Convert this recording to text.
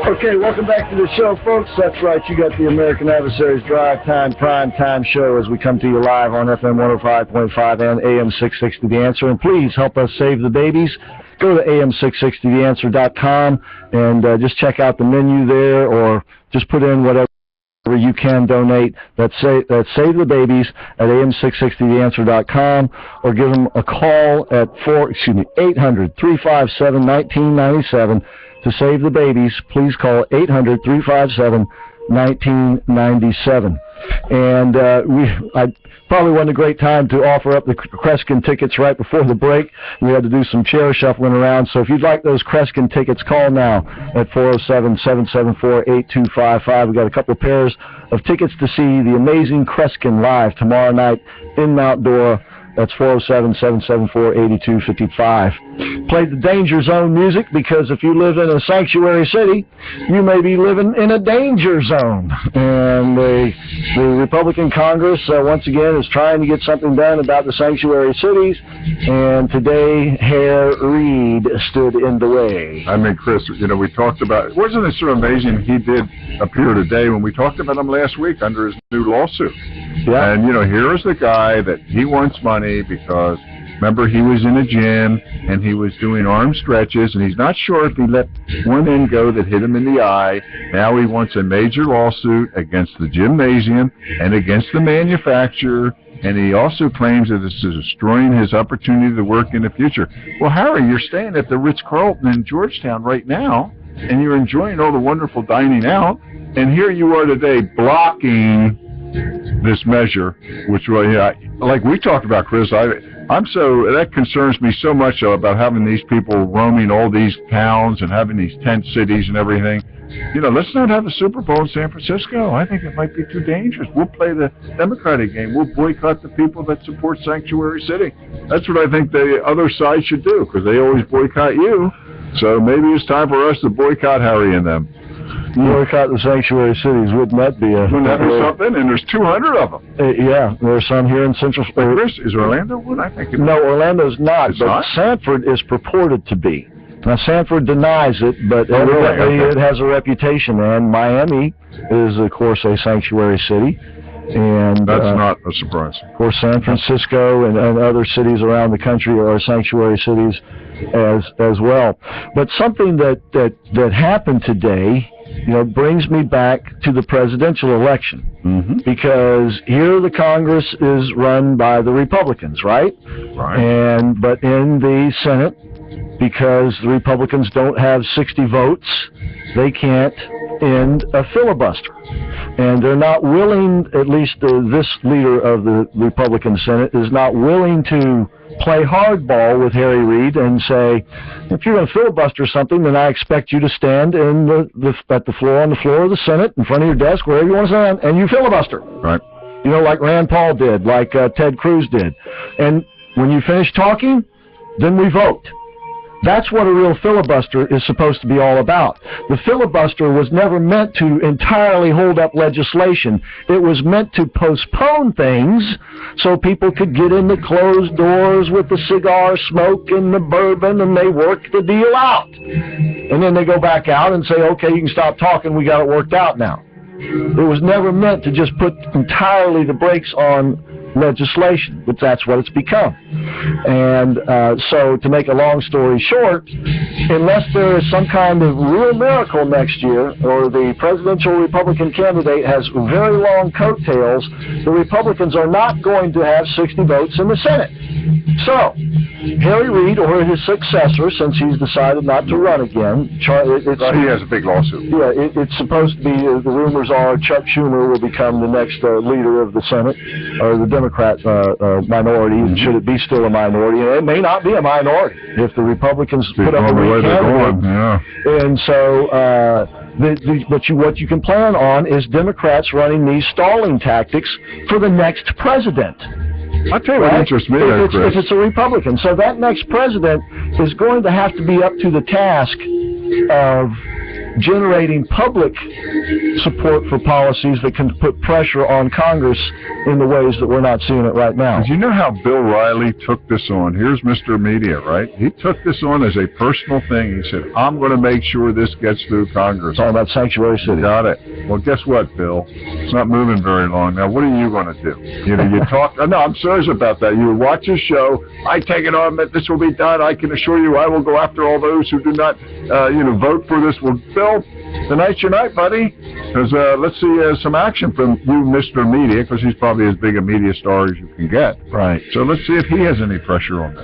Okay, welcome back to the show, folks. That's right, you got the American Adversaries Drive Time Prime Time Show as we come to you live on FM 105.5 and AM 660 The Answer. And please help us save the babies. Go to am660theanswer.com and just check out the menu there, or just put in whatever you can donate. That's Save the Babies at am660theanswer.com, or give them a call at 800-357-1997 to save the babies. Please call 800-357-1997. And I probably wasn't a great time to offer up the Kreskin tickets right before the break. We had to do some chair shuffling around. So if you'd like those Kreskin tickets, call now at 407-774-8255. We got a couple of pairs of tickets to see the amazing Kreskin live tomorrow night in Mount Dora. That's 407-774-8255. Played the Danger Zone music because if you live in a sanctuary city, you may be living in a danger zone. And the Republican Congress, once again, is trying to get something done about the sanctuary cities. And today, Harry Reid stood in the way. I mean, Chris, we talked about, wasn't it so amazing he did appear today when we talked about him last week under his new lawsuit? Yeah. And, here is the guy that he wants money because, remember, he was in a gym and he was doing arm stretches, and he's not sure if he let one end go that hit him in the eye. Now he wants a major lawsuit against the gymnasium and against the manufacturer, and he also claims that this is destroying his opportunity to work in the future. Well, Harry, you're staying at the Ritz-Carlton in Georgetown right now, and you're enjoying all the wonderful dining out, and here you are today blocking this measure, which really, like we talked about, Chris, that concerns me so much about having these people roaming all these towns and having these tent cities and everything. Let's not have a Super Bowl in San Francisco. I think it might be too dangerous. We'll play the Democratic game. We'll boycott the people that support Sanctuary City. That's what I think the other side should do, because they always boycott you. So maybe it's time for us to boycott Harry and them. Boycott the sanctuary cities. Wouldn't that be Wouldn't that be something? And there's 200 of them. Yeah, there's some here in Central. Chris, is Orlando one? I think. No, Orlando's not. It's but not? Sanford is purported to be. Now, Sanford denies it, but evidently it has a reputation. And Miami is, of course, a sanctuary city. And that's not a surprise. Of course, San Francisco and other cities around the country are sanctuary cities as well. But something that happened today, brings me back to the presidential election. Mm-hmm. Because here the Congress is run by the Republicans, right? Right. But in the Senate, because the Republicans don't have 60 votes, they can't end a filibuster. And they're not willing, at least this leader of the Republican Senate is not willing to play hardball with Harry Reid and say, if you're going to filibuster something, then I expect you to stand on the floor of the Senate, in front of your desk, wherever you want to stand, and you filibuster. Right. Like Rand Paul did, like Ted Cruz did. And when you finish talking, then we vote. That's what a real filibuster is supposed to be all about. The filibuster was never meant to entirely hold up legislation. It was meant to postpone things so people could get in the closed doors with the cigar smoke and the bourbon, and they work the deal out. And then they go back out and say, okay, you can stop talking, we got it worked out now. It was never meant to just put entirely the brakes on legislation, but that's what it's become. And so, to make a long story short, unless there is some kind of real miracle next year, or the presidential Republican candidate has very long coattails, the Republicans are not going to have 60 votes in the Senate. So, Harry Reid, or his successor, since he's decided not to run again, he has a big lawsuit. Yeah, it's supposed to be, the rumors are Chuck Schumer will become the next leader of the Senate, or the Democrat minority, and should it be still a minority. And it may not be a minority if the Republicans put up a weak candidate. Yeah. And so, what you can plan on is Democrats running these stalling tactics for the next president. I'll tell you what interests me there, Chris. If it's a Republican. So that next president is going to have to be up to the task of generating public support for policies that can put pressure on Congress in the ways that we're not seeing it right now. Did you know how Bill Riley took this on? Here's Mr. Media, right? He took this on as a personal thing. He said, I'm going to make sure this gets through Congress. Talking about Sanctuary City. Got it. Well, guess what, Bill? It's not moving very long. Now, what are you going to do? You talk. No, I'm serious about that. You watch his show. I take it on that this will be done. I can assure you I will go after all those who do not, vote for this. Well, Bill, tonight's your night, buddy. Because let's see some action from you, Mr. Media, because he's probably as big a media star as you can get. Right. So let's see if he has any pressure on that.